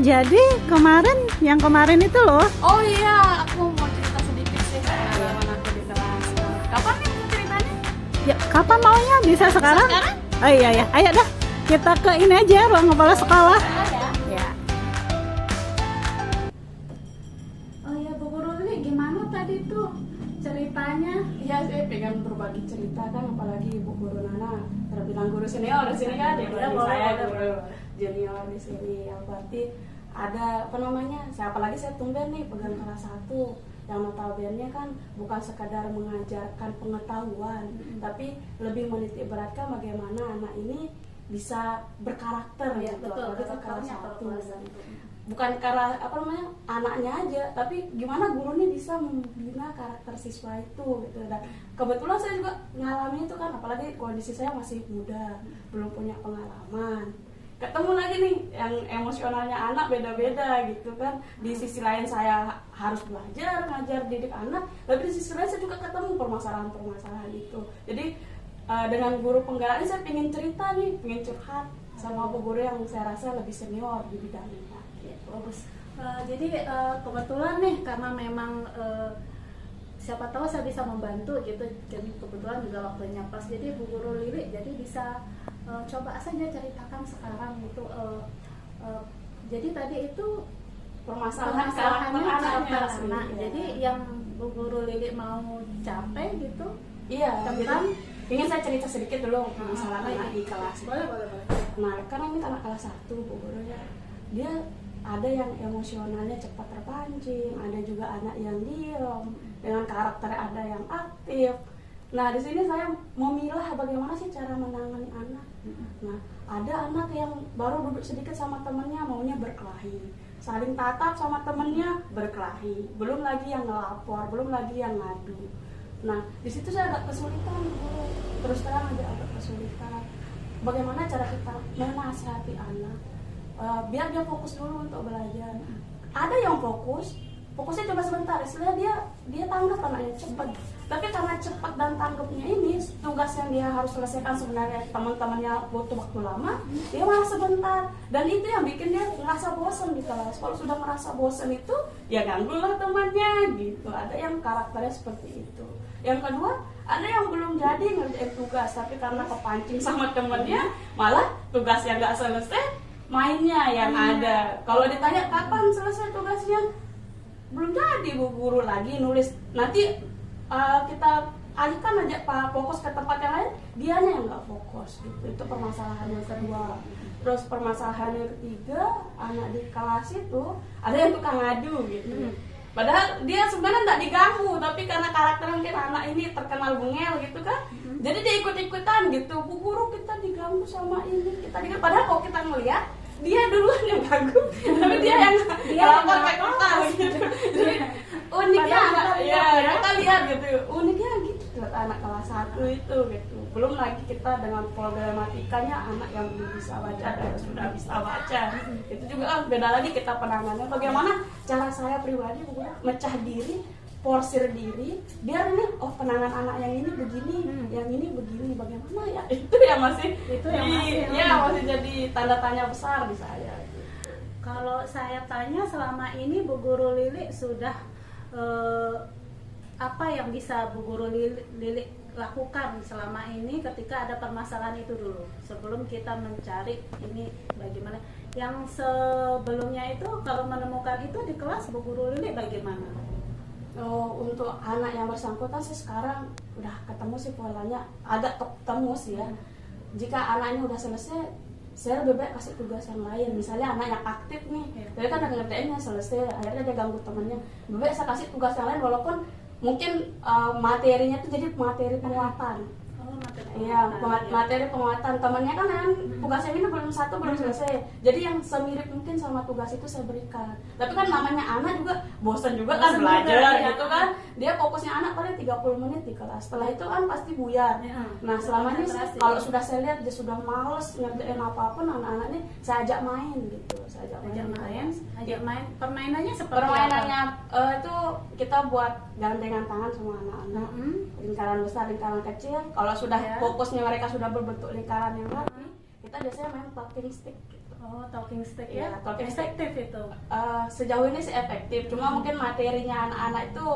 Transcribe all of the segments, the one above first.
jadi yang kemarin itu loh. Oh iya, aku mau cerita sedikit sih pengalaman aku di kelas. Kapan nih ceritanya? Ya, kapan maunya? Bisa sekarang? Sekarang? Oh iya ya, ayo dah. Kita ke ini aja, ruang kepala sekolah. Ya. Oh iya, Bu Guru ini gimana tadi tuh ceritanya? Iya, saya pengen berbagi cerita kan, apalagi Ibu Guru Nana terbilang guru senior di sini kan, Iya, jadi boleh, saya boleh. guru junior di sini. Yang berarti ada apa namanya? Apalagi saya tumben nih pegang kelas 1 yang notabene kan bukan sekadar mengajarkan pengetahuan, tapi lebih menitik beratkan bagaimana anak ini bisa berkarakter Ya, gitu. betul. Apalagi ke kelas Karakternya 1. kalau kelas satu. Bukan karena apa namanya anaknya aja, tapi gimana guru nih bisa membina karakter siswa itu gitu. Dan kebetulan saya juga ngalamin itu kan, apalagi kondisi saya masih muda, belum punya pengalaman. Ketemu lagi nih yang emosionalnya anak beda-beda gitu kan. Di sisi lain saya harus belajar ngajar didik anak, tapi di sisi lain saya juga ketemu permasalahan-permasalahan itu. Jadi dengan guru penggerak ini saya pengen cerita nih, pengen curhat sama bu guru yang saya rasa lebih senior di bidang ini. Bagus. Jadi kebetulan nih karena memang siapa tahu saya bisa membantu gitu. Jadi kebetulan juga waktunya pas. Jadi Bu Guru Lili jadi bisa coba saja ceritakan sekarang gitu. Jadi tadi itu Permasalahannya karakter sih, anak. iya. Jadi yang Bu Guru Lili mau capai gitu Iya, tentang ingin saya cerita sedikit dulu masalah anak di kelas. boleh. Nah, karena ini anak kelas 1 bu guru ya, dia ada yang emosionalnya cepat terpancing, ada juga anak yang diam, dengan karakter ada yang aktif. Nah, di sini saya memilah bagaimana sih cara menangani anak. Nah, ada anak yang baru duduk sedikit sama temennya maunya berkelahi, saling tatap sama temennya berkelahi, belum lagi yang ngelapor, belum lagi yang ngadu. Nah, di situ saya agak kesulitan, Bu. Terus terang aja agak kesulitan. Bagaimana cara kita menasihati anak biar dia fokus dulu untuk belajar. Ada yang fokusnya cuma sebentar, istilahnya dia tanggap anaknya cepat. Tapi karena cepat dan tanggapnya ini, tugas yang dia harus selesaikan sebenarnya teman-temannya butuh waktu lama, dia malah sebentar. Dan itu yang bikin dia merasa bosan di kelas. Kalau sudah merasa bosan itu, ya ganggulah temannya gitu. Ada yang karakternya seperti itu. Yang kedua, ada yang belum jadi ngerjain tugas, tapi karena kepancing sama temennya, malah tugasnya nggak selesai, mainnya yang ada. Kalau ditanya kapan selesai tugasnya, belum jadi bu guru lagi nulis. Nanti kita alihkan aja pak fokus ke tempat yang lain, dianya yang nggak fokus gitu. Itu permasalahan yang kedua. Terus permasalahan yang ketiga, anak di kelas itu ada yang tukang ngadu gitu. Padahal dia sebenarnya nggak diganggu, tapi karena karakter mungkin anak ini terkenal bengel gitu kan, jadi dia ikut-ikutan gitu. Bu guru kita diganggu sama ini, kita diganggu. Padahal kalau kita ngelihat dia duluan yang ganggu, tapi dia yang lapor ke kita gitu. Jadi uniknya kita lihat gitu, uniknya gitu anak kelas 1 itu gitu. Belum lagi kita dengan problematikanya anak yang belum bisa baca dan sudah bisa baca. Itu juga beda lagi kita penangannya. Bagaimana cara saya pribadi mecah diri, porsir diri, biar ini penangan anak yang ini begini, yang ini begini, bagaimana ya? Itu yang masih masih jadi tanda tanya besar di saya. Gitu. Kalau saya tanya selama ini Bu Guru Lili sudah apa yang bisa Bu Guru Lili lakukan selama ini ketika ada permasalahan itu dulu, sebelum kita mencari ini bagaimana. Yang sebelumnya itu kalau menemukan itu di kelas Bu Guru Lili bagaimana? Untuk anak yang bersangkutan sih sekarang udah ketemu sih polanya, agak ketemu sih ya. Jika anaknya udah selesai, saya lebih baik kasih tugas yang lain. Misalnya anak yang aktif nih, dia kan ada ngerjainnya selesai, akhirnya dia ganggu temannya. Lebih baik saya kasih tugas yang lain, walaupun mungkin materinya itu jadi materi penguatan. Iya, materi penguatan. Temannya kan tugasnya ini belum selesai. Jadi yang semirip mungkin sama tugas itu saya berikan. Tapi kan namanya anak juga bosan juga kan belajar gitu kan. Dia fokusnya anak paling 30 menit di kelas. Setelah itu kan pasti buyar. Nah, selama ini kalau sudah saya lihat dia sudah males ngerjain apapun, anak-anak ini saya ajak main gitu. Saya ajak main. Permainannya seperti Permainannya itu kita buat gandengan tangan sama anak-anak. Lingkaran besar, lingkaran kecil. Kalau sudah fokusnya mereka sudah berbentuk lingkaran yang rapi, kita biasanya main talking stick gitu. Oh, talking stick Iya, ya, talking stick. efektif itu. Sejauh ini sih efektif, cuma mungkin materinya anak-anak itu,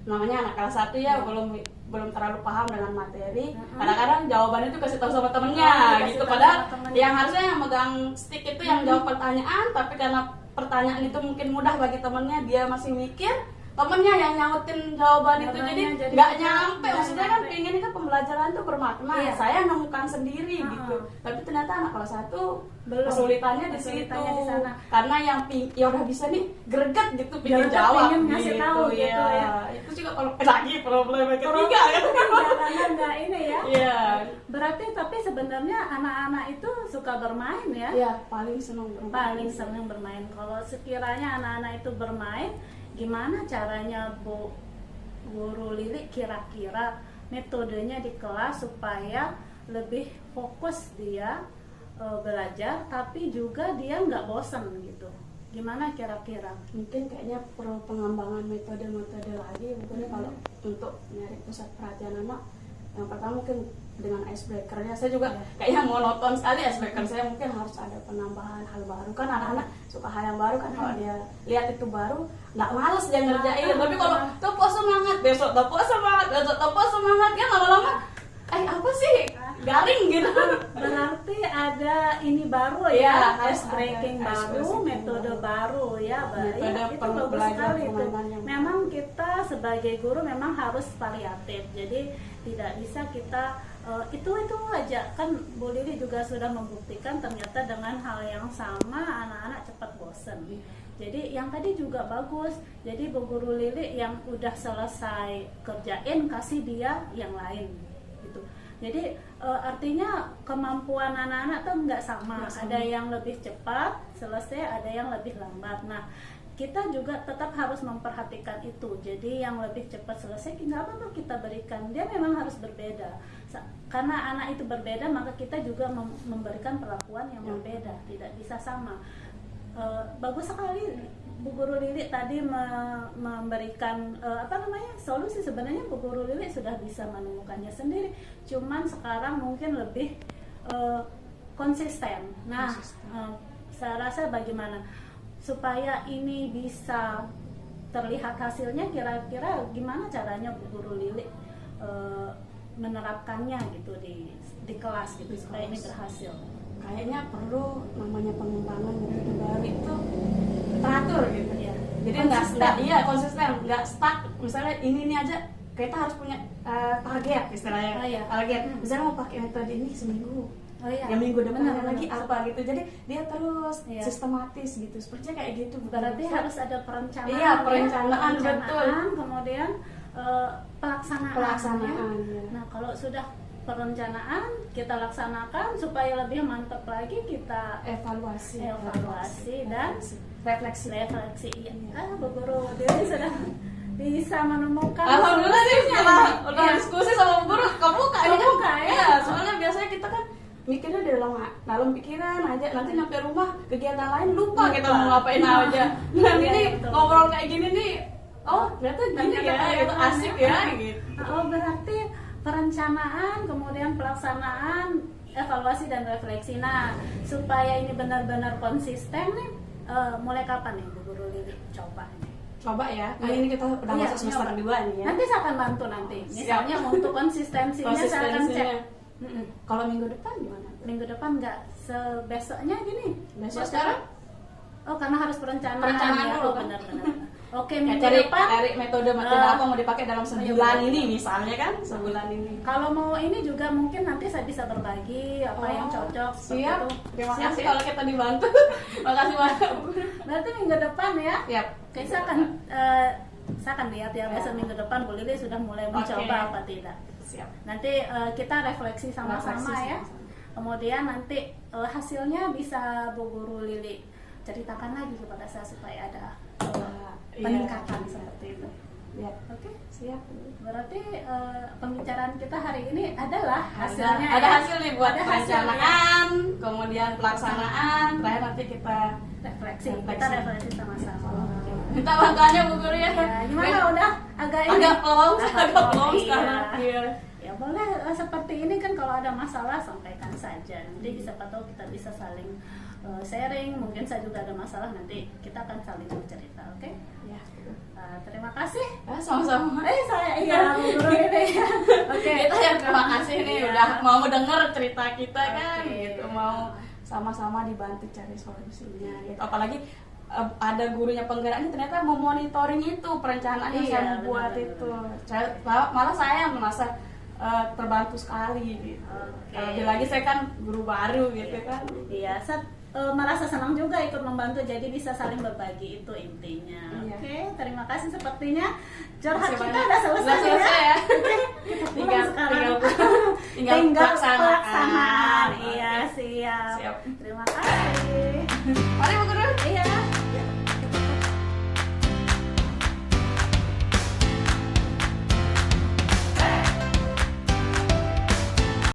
namanya anak kelas 1 ya, belum terlalu paham dengan materi. Kadang-kadang jawabannya itu kasih tahu sama temennya Kasih gitu, tahu padahal sama temennya. yang harusnya yang megang stick itu yang jawab pertanyaan, tapi karena pertanyaan itu mungkin mudah bagi temennya, dia masih mikir, temennya yang nyautin jawaban itu, Jawabannya jadi jadi nggak nggak nyampe. Maksudnya kan nyampe. pengen kan pembelajaran itu bermakna, Iya. saya nemukan sendiri Uh-uh. gitu, tapi ternyata anak kelas 1 Belum. kesulitannya di situ, Kesulitannya di sana. karena yang ya udah bisa nih greget gitu, pengen Greget, jawab pengen ngasih tahu gitu ya. Itu juga kalau lagi problem yang ketiga kan. Karena nggak ini ya. Iya. Berarti tapi sebenarnya anak-anak itu suka bermain ya. Iya, paling senang bermain. Paling senang bermain. Kalau sekiranya anak-anak itu bermain, gimana caranya Guru Lili kira-kira metodenya di kelas supaya lebih fokus dia belajar, tapi juga dia nggak bosan gitu. Gimana kira-kira? Mungkin kayaknya perlu pengembangan metode-metode lagi mungkin kalau untuk nyari pusat perhatian anak. Yang pertama mungkin dengan icebreaker-nya, saya juga kayaknya monoton sekali icebreaker saya, mungkin harus ada penambahan hal baru, kan anak-anak suka hal yang baru kan, kalau dia lihat itu baru nggak males dia ngerjain. Tapi kalau topo semangat, besok topo semangat, besok topo semangat, kan lama-lama apa sih garing gitu. Berarti ada ini baru Iya, ya, harus ice breaking ada ice baru, breaking metode baru ya, Metode ya, itu bagus belajar sekali itu. permainan yang Memang kita sebagai guru memang harus variatif, jadi tidak bisa kita itu aja kan. Bu Lili juga sudah membuktikan ternyata dengan hal yang sama anak-anak cepat bosen. Jadi yang tadi juga bagus. Jadi Bu Guru Lili yang udah selesai kerjain kasih dia yang lain gitu. Jadi artinya kemampuan anak-anak tuh nggak sama. Ada yang lebih cepat selesai, ada yang lebih lambat. Nah, kita juga tetap harus memperhatikan itu. Jadi yang lebih cepat selesai nggak apa-apa kita berikan. Dia memang harus berbeda. Karena anak itu berbeda, maka kita juga memberikan perlakuan yang berbeda. Tidak bisa sama. Bagus sekali Bu Guru Lili tadi memberikan solusi. Sebenarnya Bu Guru Lili sudah bisa menemukannya sendiri, cuman sekarang mungkin lebih konsisten. Nah, saya rasa bagaimana supaya ini bisa terlihat hasilnya, kira-kira gimana caranya Bu Guru Lili menerapkannya gitu di kelas gitu supaya ini berhasil. Kayaknya perlu namanya pengembangan metode baru itu teratur gitu ya. Jadi nggak konsisten, nggak stuck. Misalnya ini aja kita harus punya target istilahnya. Target. Misalnya mau pakai metode ini seminggu. Ya minggu depannya lagi apa gitu. Jadi dia terus sistematis gitu. Sepertinya kayak gitu. Berarti harus ada perencanaan. Iya, perencanaan betul. Kemudian pelaksanaan. Ya. Nah, kalau sudah perencanaan kita laksanakan supaya lebih mantap lagi, kita evaluasi dan refleksi. Iya. Bu Guru Lili sudah bisa menemukan. Alhamdulillah nih setelah udah diskusi sama Bu Guru kebuka ini kan. Ya. Ya, soalnya biasanya kita kan mikirnya di dalam pikiran aja, nanti nyampe rumah kegiatan lain lupa kita mau ngapain aja. Nah, ini ngobrol kayak gini nih, ternyata gini ya, itu asik ya gitu. Berarti perencanaan, kemudian pelaksanaan, evaluasi dan refleksi. Nah, supaya ini benar-benar konsisten nih, mulai kapan nih Bu Guru Lili coba ya? Ini kita udah masuk semester 2 nih ya. Nanti saya akan bantu nanti. Misalnya untuk konsistensinya saya akan cek. Kalau minggu depan gimana? Minggu depan nggak, besoknya gini. Besok sekarang? Karena harus perencanaan dulu. Benar-benar. Oke, minggu cari depan metode apa mau dipakai dalam sebulan ini misalnya kan, sebulan ini. Kalau mau ini juga mungkin nanti saya bisa berbagi apa yang cocok. Siap. Terima kasih kalau kita dibantu. Makasih banyak. Berarti minggu depan ya. Siap. Oke, saya akan lihat ya besok minggu depan Bu Lili sudah mulai mencoba apa tidak. Siap. Nanti kita refleksi sama-sama ya. Kemudian nanti hasilnya bisa Bu Guru Lili ceritakan lagi kepada saya supaya ada peningkatan seperti itu. Ya. Oke, siap. Berarti pembicaraan kita hari ini adalah hasilnya. Ada hasil nih buat perencanaan, kemudian pelaksanaan, terakhir nanti kita refleksi. Kita refleksi sama-sama. Minta bantuannya Bu Guru ya. Gimana udah agak pelong sekarang. Ya boleh seperti ini kan, kalau ada masalah sampaikan saja. Nanti siapa tahu kita bisa saling sharing, mungkin saya juga ada masalah, nanti kita akan saling bercerita, oke? Ya. Terima kasih. Sama-sama. Saya iya Bu Guru ini. Oke. Kita yang terima kasih nih Iya. udah mau denger cerita kita kan, Oke. gitu, mau sama-sama dibantu cari solusinya gitu. Apalagi ada gurunya penggerak ini ternyata mau monitoring itu perencanaan yang Iya, saya buat benar-benar. itu. Malah saya merasa terbantu sekali gitu. Oke. Lebih lagi saya kan guru baru gitu kan. Iya, saya merasa senang juga ikut membantu, jadi bisa saling berbagi, itu intinya. Iya. Oke, terima kasih, sepertinya curhat Terima kita kasih udah selesai, Udah selesai ya. Oke, kita pulang sekarang. tinggal pelaksanaan. pelaksanaan. Iya, Oke. siap. Siap. Terima kasih. Mari